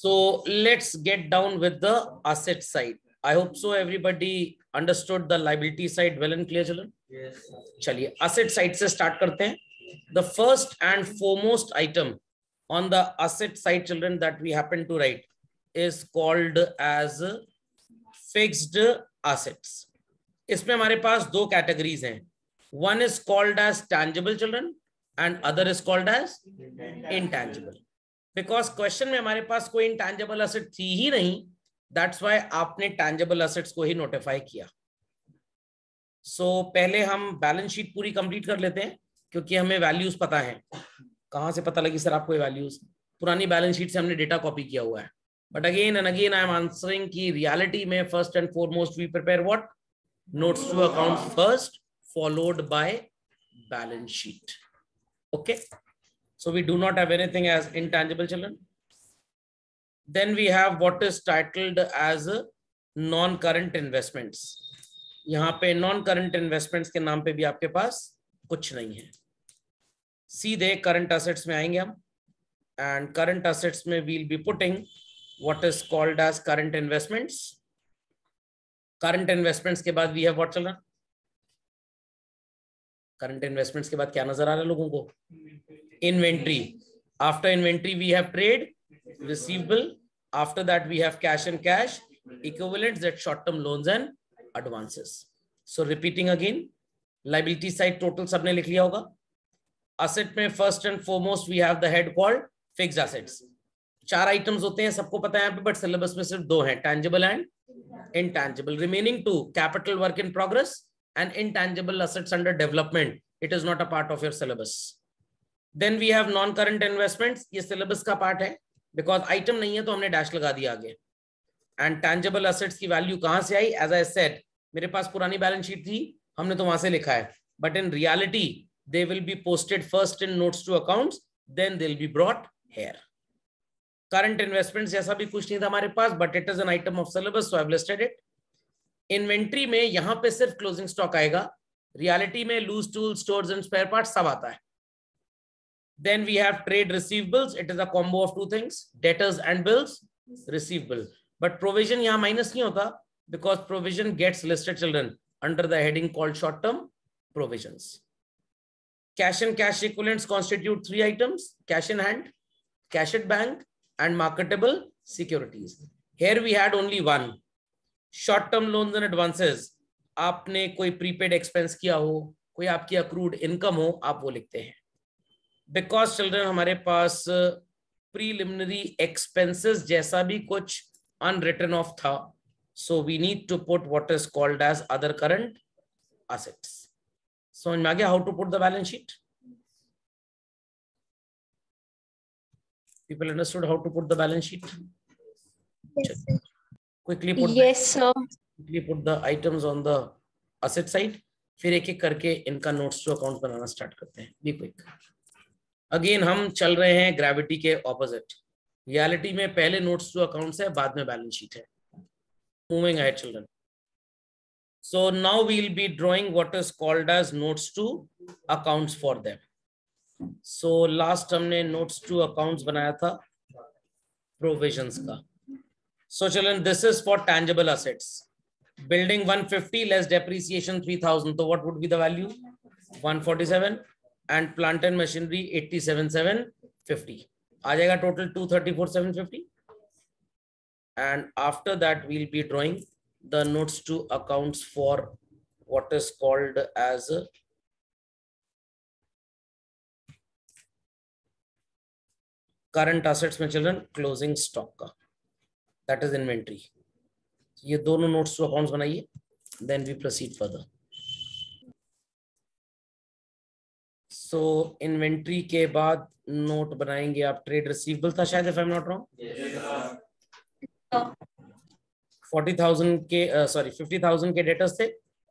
So let's get down with the asset side. I hope so everybody understood the liability side well and clear children. Yes. चलिए asset side से start करते हैं. The first and foremost item on the asset side children that we happen to write is called as fixed assets. इसमें हमारे पास दो categories हैं. One is called as tangible children and other is called as intangible. Because question में हमारे पास कोई intangible asset थी ही नहीं, that's why आपने टैंजिबल असेट्स को ही नोटिफाई किया. सो पहले हम बैलेंस शीट पूरी कंप्लीट कर लेते हैं, क्योंकि हमें वैल्यूज पता है. कहां से पता लगी सर आपको ये वैल्यूज? पुरानी बैलेंस शीट से हमने डेटा कॉपी किया हुआ है. But again and again I am answering कि रियलिटी में first and foremost we prepare what? Notes to account first, followed by balance sheet. Okay. So we do not have anything as intangible children. Then we have what is titled as non-current investments. यहाँ पे non-current investments के नाम पे भी आपके पास कुछ नहीं है. सीधे current assets में आएंगे हम, and current assets में we'll be putting what is called as current investments. Current investments के बाद we have what children? Current investments के बाद क्या नजर आ रहा है लोगों को? Inventory. After inventory we have trade receivable. After that we have cash and cash equivalents, that short term loans and advances. So repeating again, liability side total सबने लिख लिया होगा. Asset में first and foremost we have the head called fixed assets. 4 items होते हैं, सबको पता है यहाँ पे, बट सिलेबस में सिर्फ 2 हैं, tangible and intangible. Remaining 2, capital work in progress and intangible assets under development. It is not a part of your syllabus. Then we have non-current investments. ये सिलेबस का पार्ट है, बिकॉज आइटम नहीं है तो हमने डैश लगा दिया आगे. एंड टैंजिबल एसेट्स की वैल्यू कहां से आई? एज आई सेड, मेरे पास पुरानी बैलेंस शीट थी, हमने तो वहां से लिखा है, but in reality they will be posted first in notes to accounts, then they will be brought here. Current investments जैसा भी कुछ नहीं था हमारे पास, but it is an item of syllabus, so I have listed it. Inventory में यहां पे सिर्फ क्लोजिंग स्टॉक आएगा. रियलिटी में loose tools, stores and spare parts सब आता है. Then we have trade receivables. It is a combo of 2 things, debtors and bills receivable. But provision यहाँ minus नहीं होता, because provision gets listed children under the heading called short term provisions. Cash and cash equivalents constitute 3 items: cash in hand, cash at bank, and marketable securities. Here we had only one. Short term loans and advances. आपने कोई prepaid expense किया हो, कोई आपकी accrued income हो, आप वो लिखते हैं. बिकॉज चिल्ड्रन हमारे पास प्रीलिमिनरी एक्सपेंसेस जैसा भी कुछ अनरिटन ऑफ था, so we need to put what is called as other current assets. समझ में आ गया how to put the balance sheet? People understood how to put the balance sheet? Quickly put the items on the asset side, फिर एक एक करके इनका notes to account बनाना स्टार्ट करते हैं. Be quick. अगेन हम चल रहे हैं ग्रेविटी के ऑपोजिट. रियलिटी में पहले नोट्स टू अकाउंट्स है, बाद में बैलेंस शीट है. Moving ahead children. So now we will be drawing what is called as notes to accounts for them. So last हमने नोट्स टू अकाउंट्स बनाया था प्रोविजंस का. So children this is for tangible assets. Building 150 less depreciation 3000, तो what would be the value? 147. and plant and machinery 87,750. आ जाएगा total 234,750. And after that we'll be drawing the notes to accounts for what is called as current assets में children closing stock का, that is inventory. ये दोनों notes to accounts बनाइए, then we proceed further. So inventory के बाद note बनाएंगे आप trade receivable था शायद, if I am not wrong. 40,000 के 50,000 के डेटर्स थे,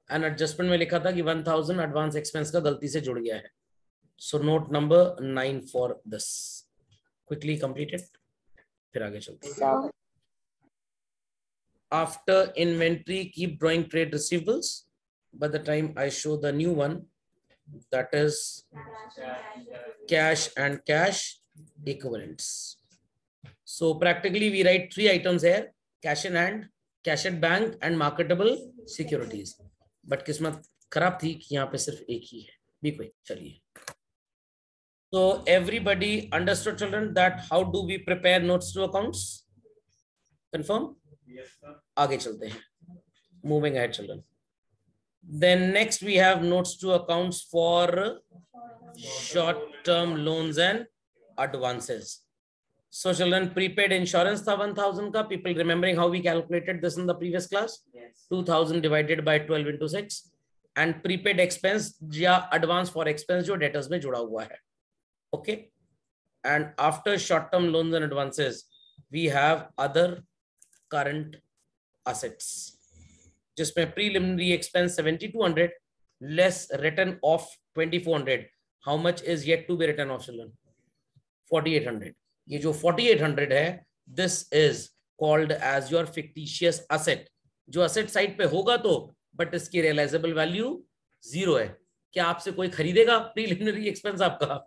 एंड एडजस्टमेंट में लिखा था कि 1,000 एडवांस एक्सपेंस का गलती से जुड़ गया है. So note number 9 for this. Quickly completed, फिर आगे चलते हैं. After inventory keep drawing trade receivables. By the time I show the new one, that is cash and cash equivalents. So practically we write 3 items here: cash in hand, cash at bank and marketable securities. But किस्मत खराब थी कि यहाँ पे सिर्फ एक ही है. Be quick. चलिए. So everybody understood, children, that how do we prepare notes to accounts? Confirm? Yes, sir. आगे चलते हैं. Moving ahead, children. Then next we have notes to accounts for short-term loans and advances. So children, prepaid insurance था 1000 का. People remembering how we calculated this in the previous class? Yes. 2000 divided by 12 into 6. And prepaid expense या advance for expense जो debtors में जुड़ा हुआ है. Okay. And after short-term loans and advances, we have other current assets. जिसमें preliminary expense 7200 less written off 2400. How much is yet to be written off, children? 4800. ये जो 4800 है, this is called as your fictitious asset. जो asset side पे होगा तो, but इसकी realizable value 0 है. क्या आपसे कोई खरीदेगा preliminary expense आपका?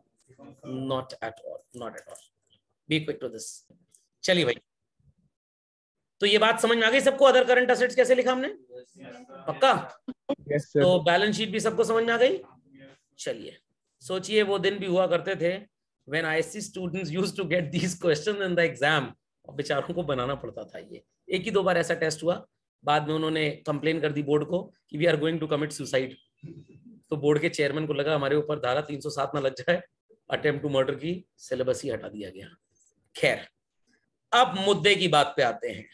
Not at all. Not at all. Be quick to this. चलिए भाई. तो ये बात समझ में आ गई सबको? अदर करंट असेट्स कैसे लिखा हमने? पक्का? Yes, sir. तो बैलेंस शीट भी सबको समझ में आ गई? चलिए. सोचिए वो दिन भी हुआ करते थे when ISC students used to get these questions in the exam. और बेचारों को बनाना पड़ता था ये. एक ही 2 बार ऐसा टेस्ट हुआ. बाद में उन्होंने कंप्लेन कर दी बोर्ड को कि we are going to commit suicide. तो बोर्ड के चेयरमैन को लगा हमारे ऊपर धारा 307 ना लग जाए, अटेम्प्ट टू मर्डर की सिलेबस ही हटा दिया गया. खैर, अब मुद्दे की बात पे आते हैं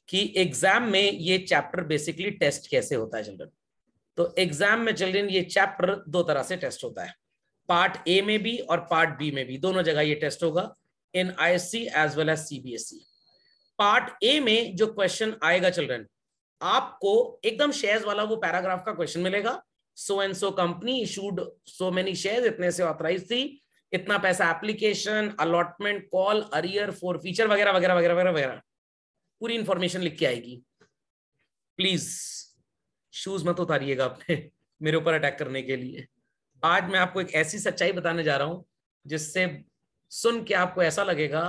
कि एग्जाम में ये चैप्टर बेसिकली टेस्ट कैसे होता है चिल्ड्रन. तो एग्जाम में चिल्ड्रन ये चैप्टर 2 तरह से टेस्ट होता है. पार्ट ए में भी और पार्ट बी में भी, दोनों जगह ये टेस्ट होगा in ISC as well as CBSE. Part A में जो क्वेश्चन आएगा चिल्ड्रन, आपको एकदम शेयर्स वाला वो पैराग्राफ का क्वेश्चन मिलेगा. So and so company issued so many shares, इतने से ऑथराइज थी, इतना पैसा application, allotment, call, arrear, for feature वगैरह वगैरह वगैरह वगैरह वगैरह पूरी इंफॉर्मेशन लिख के आएगी. प्लीज शूज मत उतारिएगा अपने मेरे ऊपर अटैक करने के लिए. आज मैं आपको एक ऐसी सच्चाई बताने जा रहा हूं जिससे सुन के आपको ऐसा लगेगा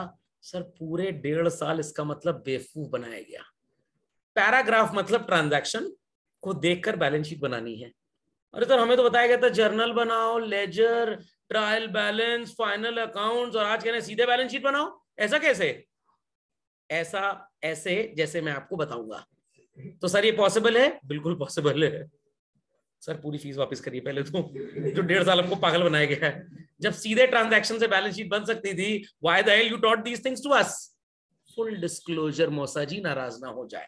सर पूरे 1.5 साल इसका मतलब बेवकूफ बनाया गया. पैराग्राफ मतलब ट्रांजैक्शन को देखकर बैलेंस शीट बनानी है. अरे सर हमें तो बताया गया था जर्नल बनाओ, ledger, trial balance, final accounts, और आज कहने सीधे बैलेंस शीट बनाओ. ऐसा कैसे? ऐसा ऐसे जैसे मैं आपको बताऊंगा. तो सर ये पॉसिबल है? बिल्कुल पॉसिबल है. सर पूरी फीस वापस करिए पहले तो, जो 1.5 साल हमको पागल बनाया गया है. जब सीधे ट्रांजैक्शन से बैलेंस शीट बन सकती थी, why the hell you taught these things to us? Full disclosure मौसा जी, नाराज ना हो जाए.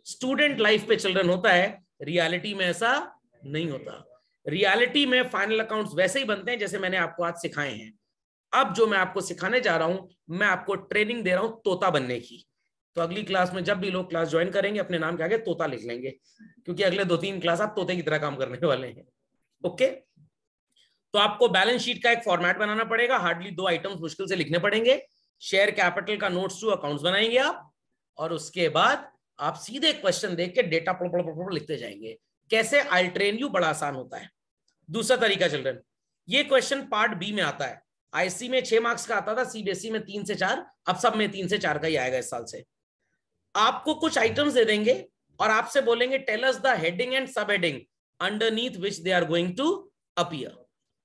स्टूडेंट लाइफ पे चिल्ड्रन होता है, रियलिटी में ऐसा नहीं होता. रियलिटी में फाइनल अकाउंट्स वैसे ही बनते हैं जैसे मैंने आपको आज सिखाए हैं. अब जो मैं आपको सिखाने जा रहा हूं, मैं आपको ट्रेनिंग दे रहा हूं तोता बनने की. तो अगली क्लास में जब भी लोग क्लास ज्वाइन करेंगे अपने नाम के आगे तोता लिख लेंगे, क्योंकि अगले 2-3 क्लास आप तोते की तरह काम करने वाले हैं. ओके, तो आपको बैलेंस शीट का एक फॉर्मेट बनाना पड़ेगा. हार्डली 2 आइटम्स मुश्किल से लिखने पड़ेंगे. शेयर कैपिटल का नोट्स टू अकाउंट्स बनाएंगे आप, और उसके बाद आप सीधे क्वेश्चन देख के डेटा लिखते जाएंगे. कैसे? आई ट्रेन यू. बड़ा आसान होता है. दूसरा तरीका चिल्ड्रन, ये क्वेश्चन पार्ट बी में आता है. ISC में 6 मार्क्स का आता था, CBSE में 3 से 4, अब सब में 3 से 4 का ही आएगा इस साल से. आपको कुछ आइटम्स दे देंगे और आपसे बोलेंगे tell us the heading and sub heading underneath which they are going to appear.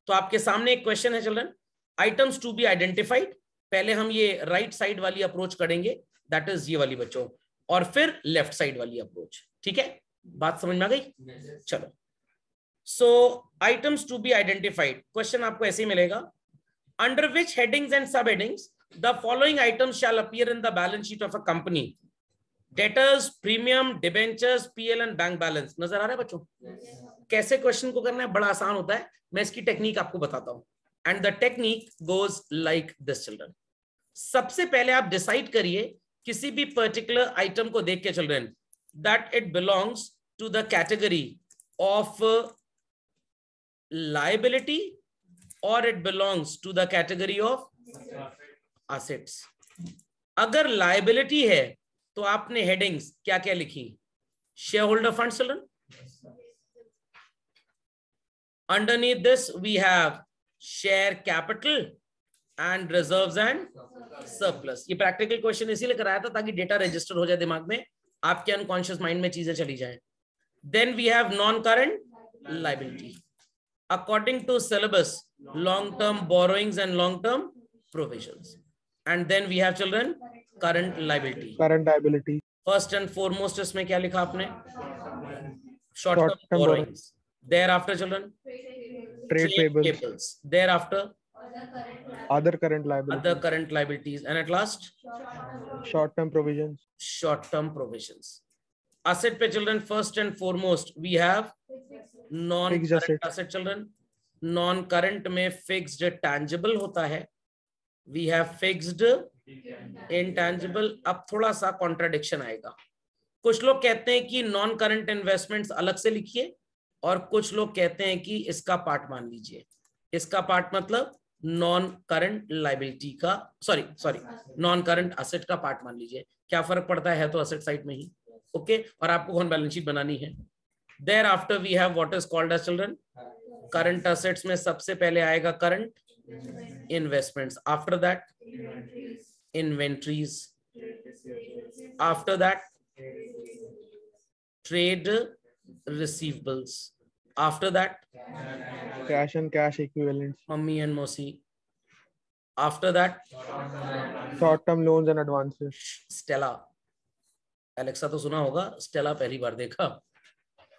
तो आपके सामने एक क्वेश्चन है children, items to be identified. पहले हम ये राइट साइड वाली अप्रोच करेंगे, दैट इज ये वाली बच्चों, और फिर लेफ्ट साइड वाली अप्रोच. ठीक है, बात समझ में आ गई? चलो, so items to be identified question आपको ऐसे ही मिलेगा. Under which headings and sub headings the following items shall appear in the balance sheet of a company? Debtors, premium, debentures, PL and bank balance. नजर आ रहा है बच्चों? कैसे क्वेश्चन को करना है? बड़ा आसान होता है. मैं इसकी टेक्निक आपको बताता हूं. And the technique goes like this children. सबसे पहले आप डिसाइड करिए किसी भी पर्टिकुलर आइटम को देख के children that it belongs to the category of liability और it belongs to the category of assets. अगर लायबिलिटी है तो आपने हेडिंग्स क्या क्या लिखी? Share holder fund children. Underneath this we have share capital and reserves and surplus. ये practical question इसीलिए कराया था ताकि डेटा रजिस्टर हो जाए दिमाग में, आपके अनकॉन्शियस माइंड में चीजें चली जाए। Then we have non current liability according to syllabus, long term borrowings and long term provisions. And then we have children current liability. First and foremost इसमें क्या लिखा आपने? Short term borrowings. Thereafter children trade payables. Thereafter other current liabilities. And at last short term provisions. Asset पे children, first and foremost we have non-current asset children. Non-current में fixed tangible होता है. We have fixed intangible. अब थोड़ा सा contradiction आएगा. कुछ लोग कहते हैं कि non-current investments अलग से लिखिए, और कुछ लोग कहते हैं कि इसका पार्ट मान लीजिए. इसका पार्ट मतलब non-current liability का, sorry non-current asset का पार्ट मान लीजिए. क्या फर्क पड़ता है तो asset side में ही. ओके, और आपको कौन बैलेंस शीट बनानी है. Thereafter we have what is called as children current assets में सबसे पहले आएगा current investments, after that inventories, after that trade receivables, after that cash and cash equivalents, mummy and mosi, after that short term loans and advances. Stella, Alexa तो सुना होगा, Stella पहली बार देखा.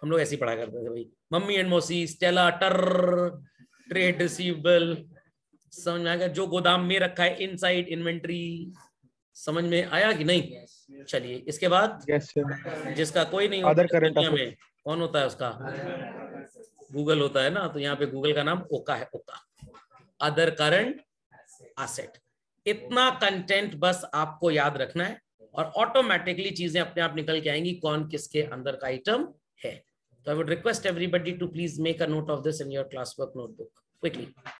हम लोग ऐसे ही पढ़ा करते थे भाई. मम्मी एंड मोसी, स्टेला, टर, ट्रेड रिसीवेबल. समझ में आ गया? जो गोदाम में रखा है, इनसाइड इन्वेंट्री. समझ में आया कि नहीं? चलिए, इसके बाद जिसका कोई नहीं होता दुनिया में, कौन होता है उसका? गूगल होता है ना. तो यहाँ पे गूगल का नाम ओका है. ओका, अदर करंट एसेट. इतना कंटेंट बस आपको याद रखना है और ऑटोमेटिकली चीजें अपने आप निकल के आएंगी कौन किसके अंदर का आइटम है. So I would request everybody to please make a note of this in your classwork notebook quickly.